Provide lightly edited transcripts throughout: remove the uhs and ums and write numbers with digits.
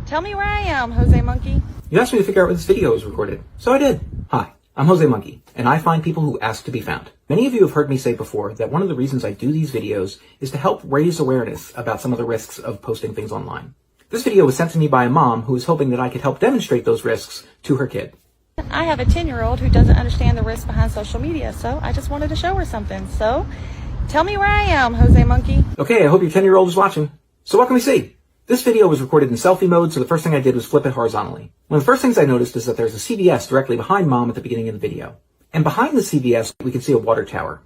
Tell me where I am, Jose Monkey. You asked me to figure out where this video was recorded, so I did. Hi, I'm Jose Monkey, and I find people who ask to be found. Many of you have heard me say before that one of the reasons I do these videos is to help raise awareness about some of the risks of posting things online. This video was sent to me by a mom who was hoping that I could help demonstrate those risks to her kid. I have a 10-year-old who doesn't understand the risks behind social media, so I just wanted to show her something. So, tell me where I am, Jose Monkey. Okay, I hope your 10-year-old is watching. So what can we see? This video was recorded in selfie mode, so the first thing I did was flip it horizontally. One of the first things I noticed is that there's a CVS directly behind Mom at the beginning of the video. And behind the CVS, we can see a water tower.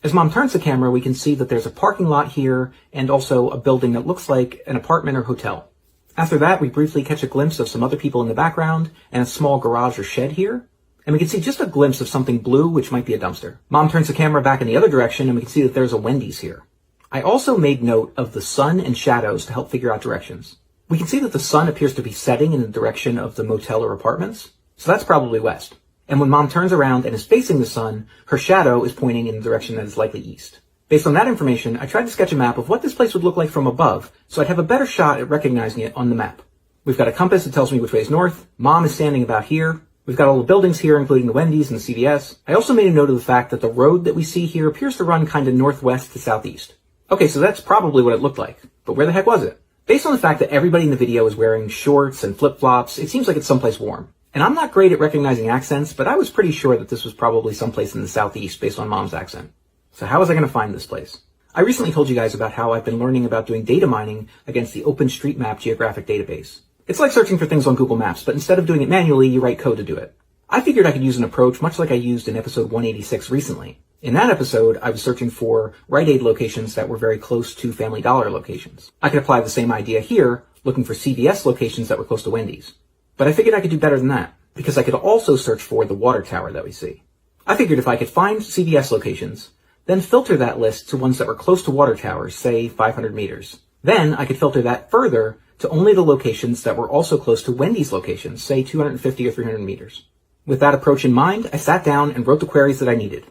As Mom turns the camera, we can see that there's a parking lot here and also a building that looks like an apartment or hotel. After that, we briefly catch a glimpse of some other people in the background and a small garage or shed here. And we can see just a glimpse of something blue, which might be a dumpster. Mom turns the camera back in the other direction and we can see that there's a Wendy's here. I also made note of the sun and shadows to help figure out directions. We can see that the sun appears to be setting in the direction of the motel or apartments, so that's probably west. And when Mom turns around and is facing the sun, her shadow is pointing in the direction that is likely east. Based on that information, I tried to sketch a map of what this place would look like from above, so I'd have a better shot at recognizing it on the map. We've got a compass that tells me which way is north. Mom is standing about here. We've got all the buildings here, including the Wendy's and the CVS. I also made a note of the fact that the road that we see here appears to run kind of northwest to southeast. Okay, so that's probably what it looked like. But where the heck was it? Based on the fact that everybody in the video is wearing shorts and flip-flops, it seems like it's someplace warm. And I'm not great at recognizing accents, but I was pretty sure that this was probably someplace in the southeast based on Mom's accent. So how was I going to find this place? I recently told you guys about how I've been learning about doing data mining against the OpenStreetMap geographic database. It's like searching for things on Google Maps, but instead of doing it manually, you write code to do it. I figured I could use an approach much like I used in episode 186 recently. In that episode, I was searching for Rite Aid locations that were very close to Family Dollar locations. I could apply the same idea here, looking for CVS locations that were close to Wendy's. But I figured I could do better than that, because I could also search for the water tower that we see. I figured if I could find CVS locations, then filter that list to ones that were close to water towers, say 500 meters. Then I could filter that further to only the locations that were also close to Wendy's locations, say 250 or 300 meters. With that approach in mind, I sat down and wrote the queries that I needed.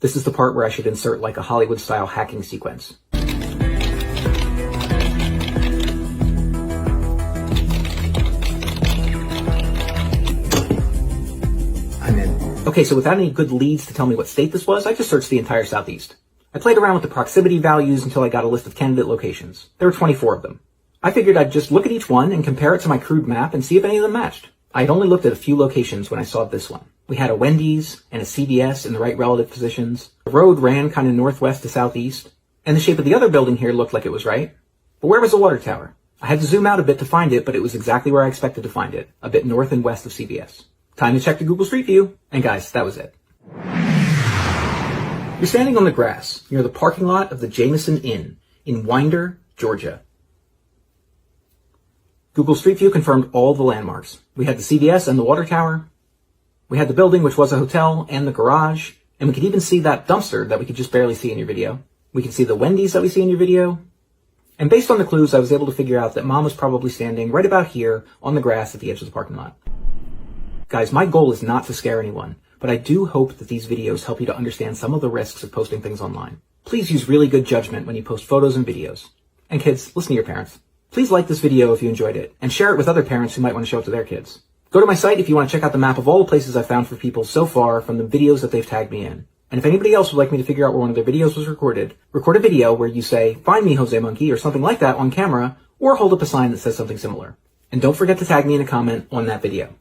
This is the part where I should insert like a Hollywood-style hacking sequence. I'm in. Okay, so without any good leads to tell me what state this was, I just searched the entire southeast. I played around with the proximity values until I got a list of candidate locations. There were 24 of them. I figured I'd just look at each one and compare it to my crude map and see if any of them matched. I had only looked at a few locations when I saw this one. We had a Wendy's and a CVS in the right relative positions. The road ran kind of northwest to southeast. And the shape of the other building here looked like it was right. But where was the water tower? I had to zoom out a bit to find it, but it was exactly where I expected to find it, a bit north and west of CVS. Time to check the Google Street View. And guys, that was it. You're standing on the grass near the parking lot of the Jameson Inn in Winder, Georgia. Google Street View confirmed all the landmarks. We had the CVS and the water tower. We had the building, which was a hotel, and the garage. And we could even see that dumpster that we could just barely see in your video. We could see the Wendy's that we see in your video. And based on the clues, I was able to figure out that Mom was probably standing right about here on the grass at the edge of the parking lot. Guys, my goal is not to scare anyone, but I do hope that these videos help you to understand some of the risks of posting things online. Please use really good judgment when you post photos and videos. And kids, listen to your parents. Please like this video if you enjoyed it, and share it with other parents who might want to show it to their kids. Go to my site if you want to check out the map of all the places I've found for people so far from the videos that they've tagged me in. And if anybody else would like me to figure out where one of their videos was recorded, record a video where you say, "Find me, Jose Monkey," or something like that on camera, or hold up a sign that says something similar. And don't forget to tag me in a comment on that video.